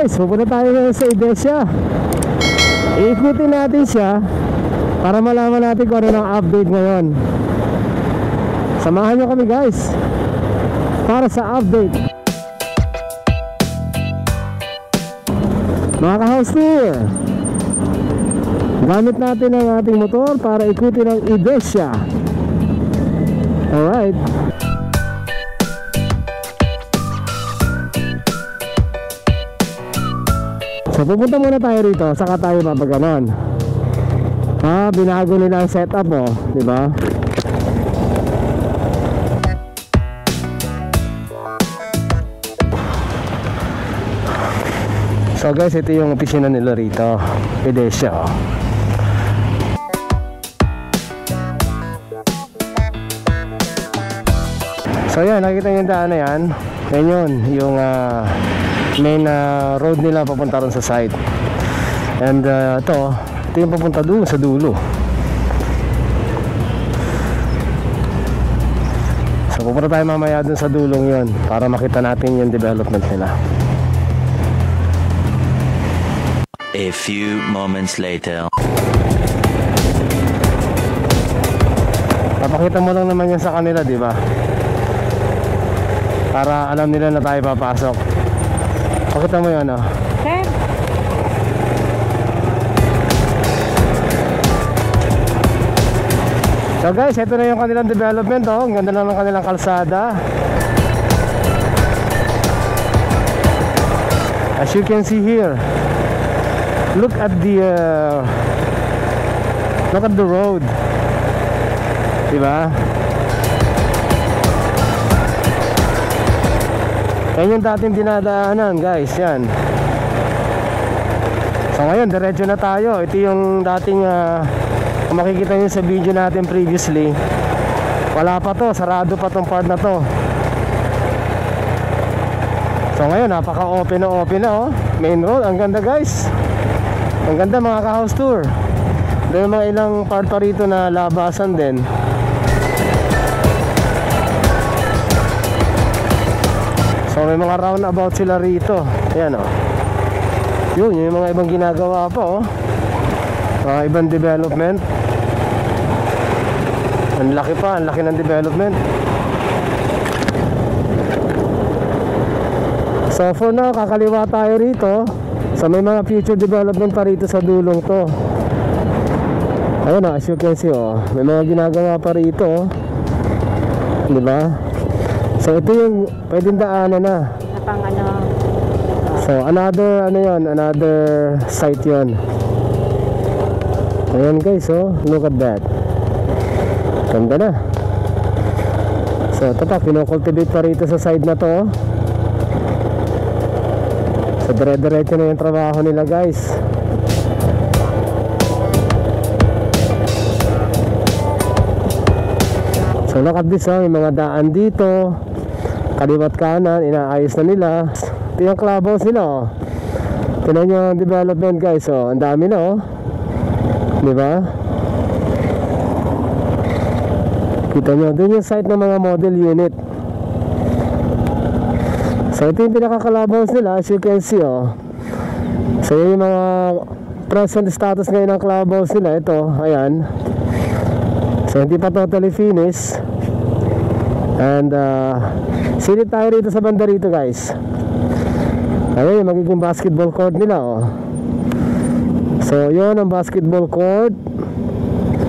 guys, pupunta tayo ngayon sa Edesha. Iikutin natin siya para malaman natin kung ano ng update ngayon. Samahan nyo kami guys para sa update. Mga ka-house tour, gamit natin ang ating motor para ikutin ang Edesha. Alright. So pupunta muna tayo rito, saka tayo papaganon. Binago nila ang setup mo, di ba? So guys, ito yung opisina nila rito, Edesha. So yan, nakikita nyo yung daan na yan. Yan yun, yung main road nila papunta ron sa site. And ito yung papunta doon sa dulo. So pupunta tayo mamaya doon sa dulong yun para makita natin yung development nila. A few moments later. Papakita mo lang naman yan sa kanila, di ba? Para alam nila na tayo papasok. Pakita mo yun, oh. Sir. So guys, ito na yung kanilang development, oh. Ang ganda lang ng kanilang kalsada. As you can see here, look at the road. Diba? Yan yung dating dinadaanan guys, yan. So ngayon, diretso na tayo. Ito yung dating kung makikita nyo sa video natin previously, wala pa to, sarado pa tong part na to. So ngayon, napaka-open na oh. Main road, ang ganda guys. Ang ganda mga ka-house tour. May mga ilang part pa rito na labasan din. So may mga roundabout sila rito. Ayan oh. Yun, yung mga ibang ginagawa pa oh. Ibang development. Ang laki pa, ang laki ng development. So for now, kakaliwa tayo rito. So may mga future development pa rito sa dulong to. Ayun oh, as you can see oh, may mga ginagawa pa rito oh. Diba? So ito yung pwedeng daanan na. Napang ano. So another another site yon. Ayan guys oh, look at that. Ganda na. So ito pa, kinocultivate pa rito sa side na to oh. So dire-diretso na yung trabaho nila guys. So look at this oh, yung mga daan dito. Kaliwat kanan, inaayos na nila. Ito yung clubhouse nila oh. Tignan nyo yung development guys oh. Ang dami na oh. Diba? Kita nyo, doon yung site ng mga model unit. So ito yung pinaka-clubhouse nila, as you can see oh. So yun yung mga present status ngayon ng clubhouse nila. Ito, ayan. So hindi pa totally finished. And silid tayo rito sa banda rito guys. Ayun yung magiging basketball court nila oh. So yun ang basketball court.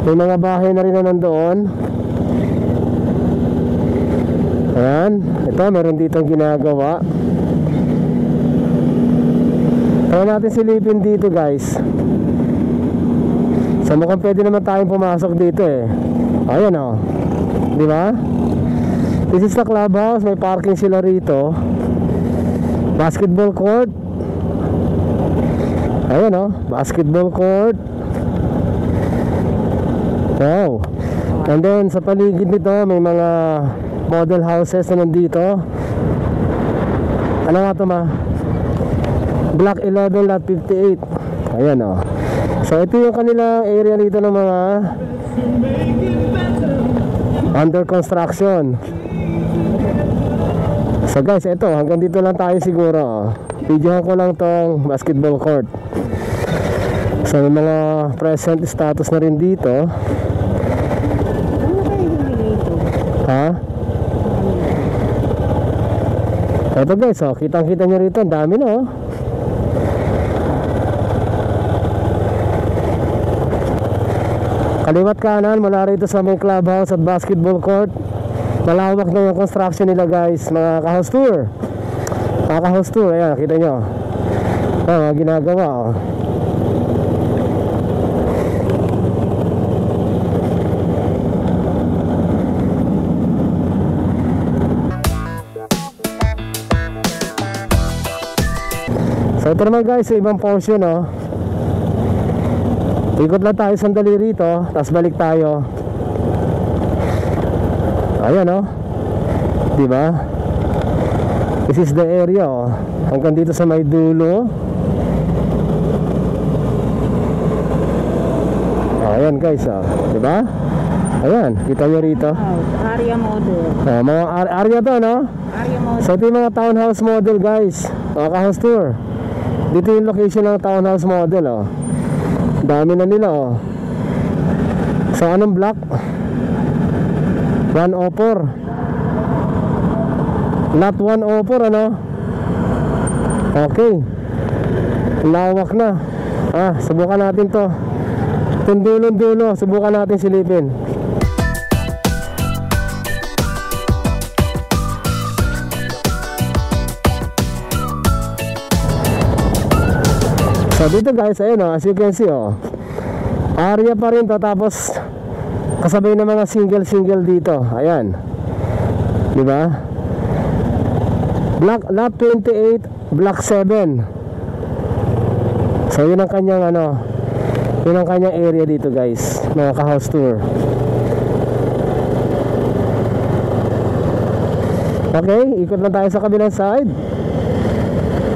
May mga bahay na rin na nandoon. Ayan. Ito meron dito ginagawa. Kaya natin silipin dito guys. So mukhang pwede naman tayong pumasok dito eh. Ayan oh. Diba? This is the clubhouse. May parking sila rito. Basketball court. Ayan oh, basketball court. Wow. And then sa paligid nito may mga model houses na nandito. Ano nga ito ma? Block 11 lot 58. Ayan oh. So ito yung kanilang area dito ng mga under construction. So guys, ito hanggang dito lang tayo siguro oh. videohan ko lang tong basketball court. So may mga present status na rin dito. Ano kayo bumili ito? Ha? Ito guys, oh, kitang-kita nyo rito, ang dami na oh. Kaliwat kanan mula rito sa may clubhouse at basketball court. Malawak na yung construction nila guys, mga ka-house tour. Mga ka-house tour, ayan, kita nyo. Ayan, mga ginagawa oh. So ito naman guys, sa ibang portion oh. Ikot lang tayo sandali rito, tapos balik tayo. Ayan oh. Diba? This is the area oh. Hanggang dito sa may dulo. Ayan guys oh. Diba? Ayan, kita nyo rito. Area model. Mga area to no? Area model. So ito yung mga townhouse model guys. Mga ka-house tour. Dito yung location ng townhouse model oh. Dami na nila oh. So anong block? 104. Lot 104 ano? Okay. Lawak na. Subukan natin to. Itong dulo-dulo, subukan natin silipin. So dito guys, ayun oh, as you can see oh. Area pa rin to, tapos kasabay na mga single dito. Ayan. Diba? Lot 28, block 7. So yun ang kanyang ano, yun ang kanyang area dito guys, mga ka-house tour. Okay, ikot lang tayo sa kabilang side.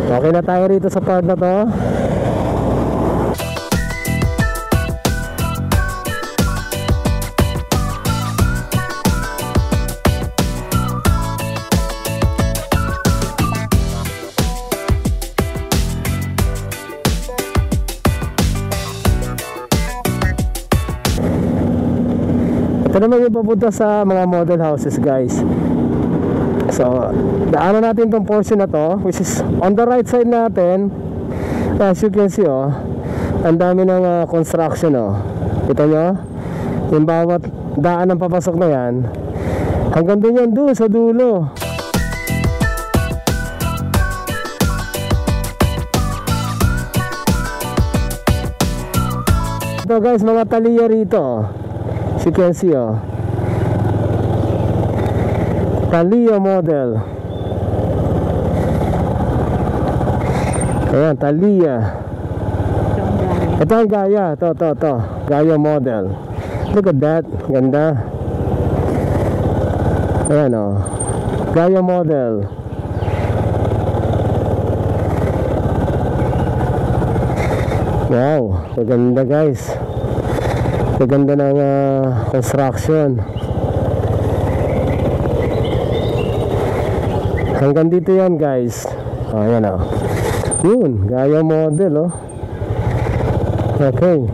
Okay na tayo rito sa part na to. Ito naman yung papunta sa mga model houses guys. So daanan natin tong portion na to, which is on the right side natin. As you can see oh, ang dami ng construction oh. Kita nyo? Yung bawat daan ng papasok na yan, hanggang doon yan, doon sa dulo. Ito guys, mga taliya rito oh. As you can see oh, Taliya model. Ayan, Taliya. Ito ang Gaya. Ito Gaya model. Look at that, ganda. Ayan oh, Gaya model. Wow, maganda guys. Maganda ng construction. Hanggang dito yan guys. Ayan o. Yun, Gaya model oh. Okay.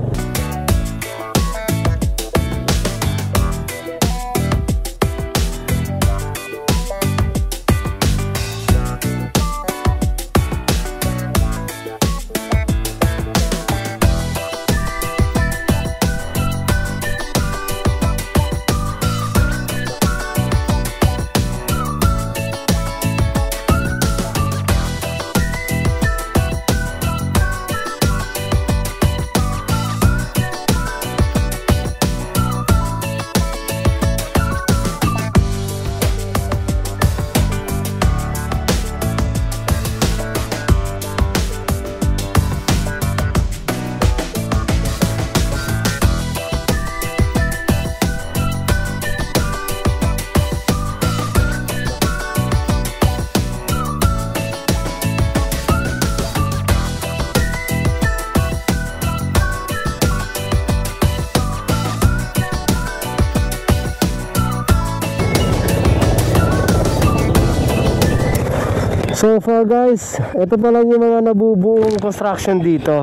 So far guys, ito pa lang yung mga nabubuong construction dito.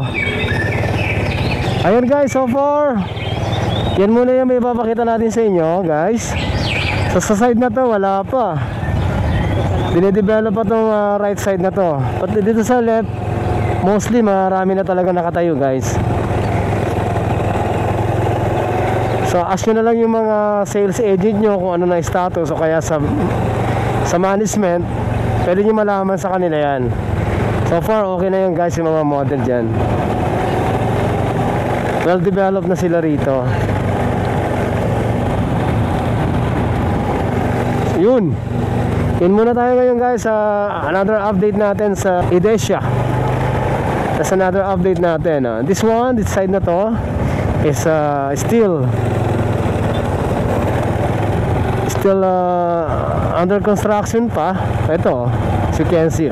Ayun guys, so far yan muna yung may papakita natin sa inyo guys. So sa side na to wala pa, dinedevelop pa tong right side na to. But dito sa left, mostly marami na talaga nakatayo guys. So ask nyo na lang yung mga sales agent nyo kung ano na status, o kaya sa management, pwede nyo malaman sa kanila yan. So far okay na yun guys, yung mga model dyan. Well developed na sila rito. Yun muna tayo ngayon guys sa another update natin sa Edesha. That's another update natin. This side na to is still under construction pa. Ito, as you can see.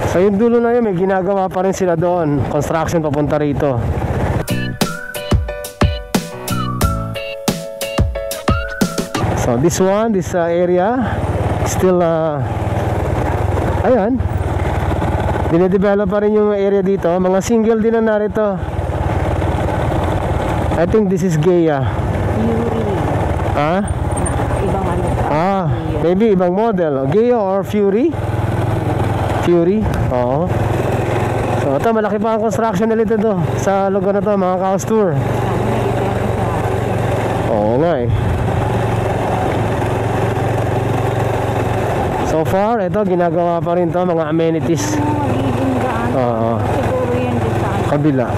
So yung dulo na yun, may ginagawa pa rin sila doon. Construction papunta rito. So this area still ayan, dinedevelop pa rin yung area dito. Mga single din na narito. I think this is Gaya. Ibang ano. Maybe ibang model. Gaya or Fury? Fury? Oo. So ito, malaki pa ang construction nila dito sa lugar na to, mga Kaos Tour. Oo nga eh. So far, ito ginagawa pa rin to, mga amenities. Oo. Siguro yan din sa Kabila.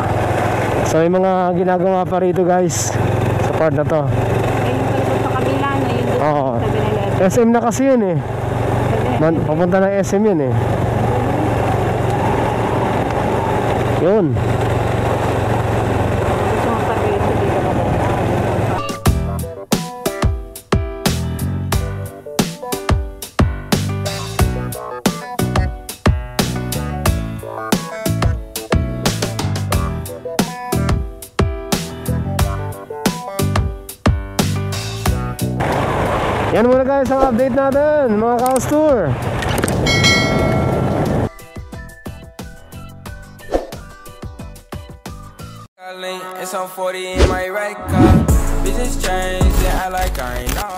So may mga ginagawa pa rito guys sa part na to. yung sa kabila na yun doon Oo. sa 7-Eleven. SM na kasi yun eh. Papunta ng SM yun eh. Yun. Gusto mo pa rin sa dito ka ba? Yan muna guys ang update natin, mga Kaos Tour. It's on 40 in my right car. Bitches change, they act like I ain't know.